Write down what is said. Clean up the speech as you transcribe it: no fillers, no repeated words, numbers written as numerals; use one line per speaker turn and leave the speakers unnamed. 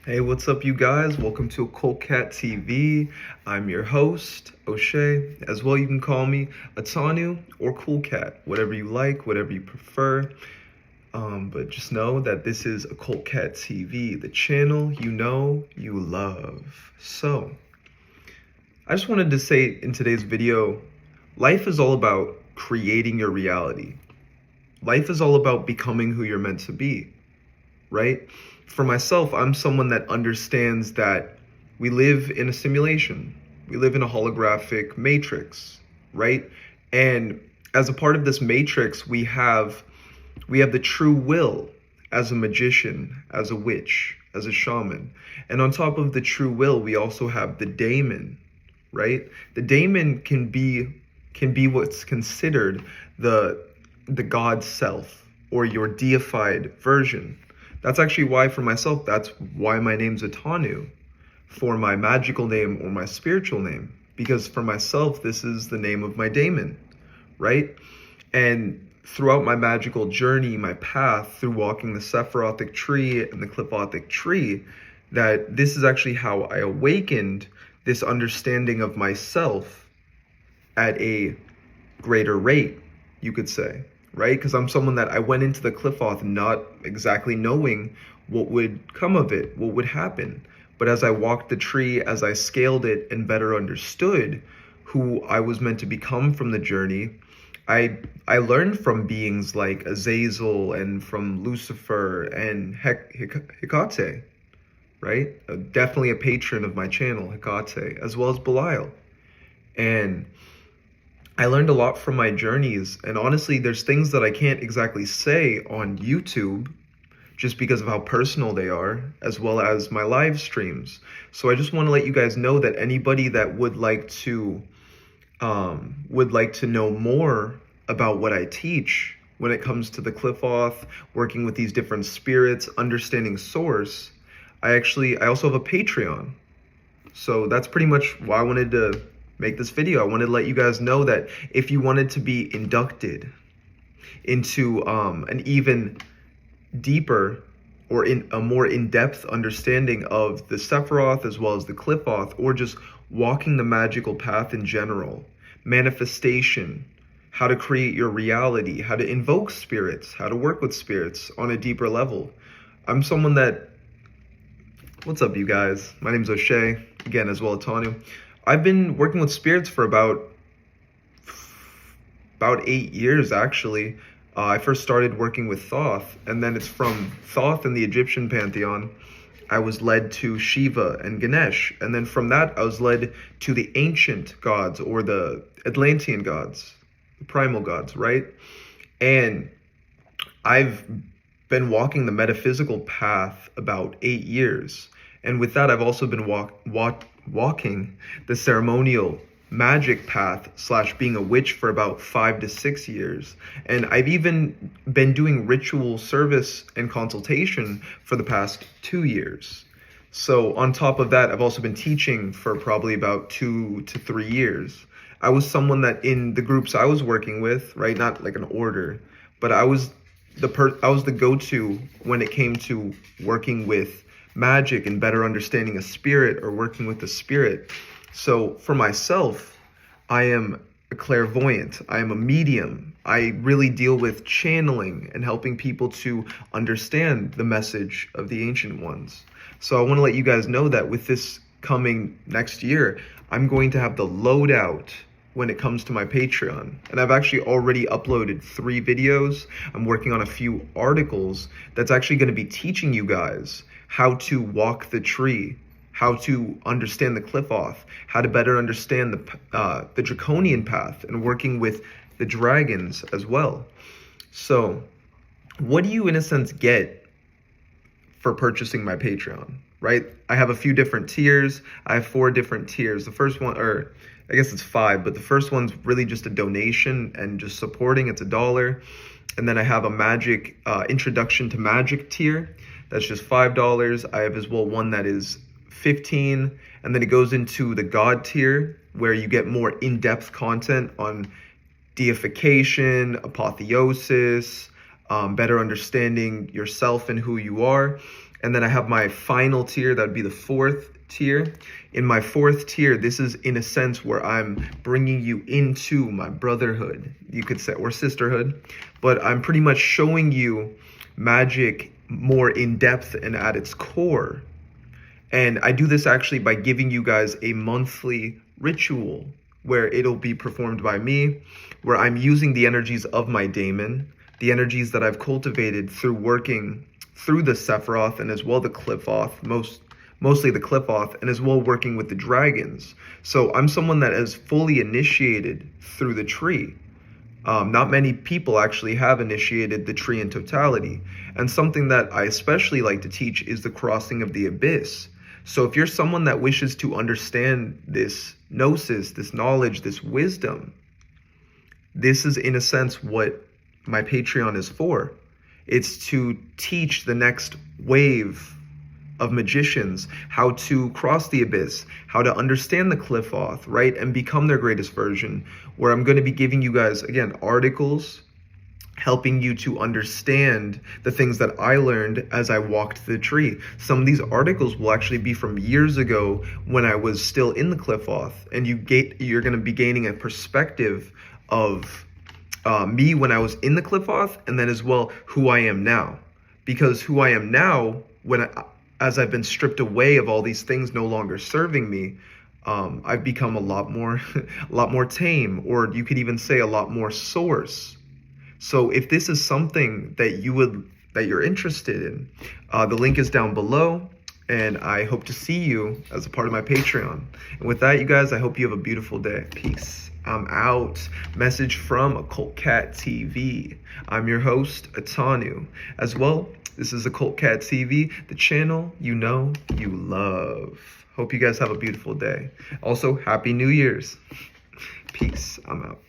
Hey, what's up, you guys? Welcome to OccultCatTv. I'm your host, O'Shea. As well, you can call me Atanu or Cool Cat, whatever you like, whatever you prefer. But just know that this is OccultCatTv, the channel you know you love. So, I just wanted to say in today's video, life is all about creating your reality. Life is all about becoming who you're meant to be, right? For myself, I'm someone that understands that we live in a simulation. We live in a holographic matrix, right? And as a part of this matrix, we have the true will as a magician, as a witch, as a shaman. And on top of the true will, we also have the daemon, right? The daemon can be what's considered the God self, or your deified version. That's actually why, for myself, that's why my name's Atanu, for my magical name or my spiritual name. Because for myself, this is the name of my daemon, right? And throughout my magical journey, my path through walking the Sephirothic tree and the Qliphothic tree, that this is actually how I awakened this understanding of myself at a greater rate, you could say, right? Because I'm someone that I went into the Qliphoth not exactly knowing what would come of it, what would happen. But as I walked the tree, as I scaled it and better understood who I was meant to become from the journey, I learned from beings like Azazel and from Lucifer and Hecate, right? Definitely a patron of my channel, Hecate, as well as Belial. And I learned a lot from my journeys, and honestly, there's things that I can't exactly say on YouTube just because of how personal they are, as well as my live streams. So I just want to let you guys know that anybody that would like to know more about what I teach when it comes to the Qliphoth, working with these different spirits, understanding source, I also have a Patreon. So that's pretty much why I wanted to make this video. I wanted to let you guys know that if you wanted to be inducted into an even deeper or in a more in-depth understanding of the Sephiroth as well as the Qliphoth, or just walking the magical path in general, manifestation, how to create your reality, how to invoke spirits, how to work with spirits on a deeper level. I'm someone that, what's up, you guys? My name's O'Shea, again, as well as Tanu. I've been working with spirits for about 8 years, actually. I first started working with Thoth, and then it's from Thoth in the Egyptian pantheon, I was led to Shiva and Ganesh, and then from that I was led to the ancient gods, or the Atlantean gods, the primal gods, right? And I've been walking the metaphysical path about 8 years. And with that, I've also been walking the ceremonial magic path / being a witch for about 5 to 6 years. And I've even been doing ritual service and consultation for the past 2 years. So on top of that, I've also been teaching for probably about 2 to 3 years. I was someone that in the groups I was working with, right, not like an order, but I was the go-to when it came to working with magic and better understanding a spirit or working with the spirit. So for myself, I am a clairvoyant. I am a medium. I really deal with channeling and helping people to understand the message of the ancient ones. So I want to let you guys know that with this coming next year, I'm going to have the loadout when it comes to my Patreon. And I've actually already uploaded 3 videos. I'm working on a few articles that's actually going to be teaching you guys how to walk the tree, how to understand the Qliphoth, how to better understand the draconian path, and working with the dragons as well. So what do you, in a sense, get for purchasing my Patreon, right? I have a few different tiers. I have 4 different tiers. The first one, or I guess it's 5, but the first one's really just a donation and just supporting. It's $1. And then I have a magic introduction to magic tier. That's just $5. I have as well one that is $15, and then it goes into the God tier where you get more in-depth content on deification, apotheosis, better understanding yourself and who you are. And then I have my final tier, that'd be the 4th tier. In my 4th tier, this is in a sense where I'm bringing you into my brotherhood, you could say, or sisterhood. But I'm pretty much showing you magic more in depth and at its core. And I do this actually by giving you guys a monthly ritual where it'll be performed by me, where I'm using the energies of my daemon, the energies that I've cultivated through working through the Sephiroth and as well the Qliphoth, mostly the Qliphoth, and as well working with the dragons. So I'm someone that is fully initiated through the tree. Not many people actually have initiated the tree in totality. And something that I especially like to teach is the crossing of the abyss. So if you're someone that wishes to understand this gnosis, this knowledge, this wisdom, this is in a sense what my Patreon is for. It's to teach the next wave of magicians how to cross the abyss, how to understand the Qliphoth, right? And become their greatest version, where I'm going to be giving you guys, again, articles, helping you to understand the things that I learned as I walked the tree. Some of these articles will actually be from years ago when I was still in the Qliphoth, and you're going to be gaining a perspective of me when I was in the Qliphoth, and then as well who I am now. Because who I am now, as I've been stripped away of all these things no longer serving me, I've become a lot more tame, or you could even say a lot more source. So if this is something that you're interested in, the link is down below, and I hope to see you as a part of my Patreon. And with that, you guys, I hope you have a beautiful day. Peace. I'm out. Message from OccultCatTv. I'm your host, Atanu. As well, this is OccultCatTv, the channel you know you love. Hope you guys have a beautiful day. Also, Happy New Year's. Peace. I'm out.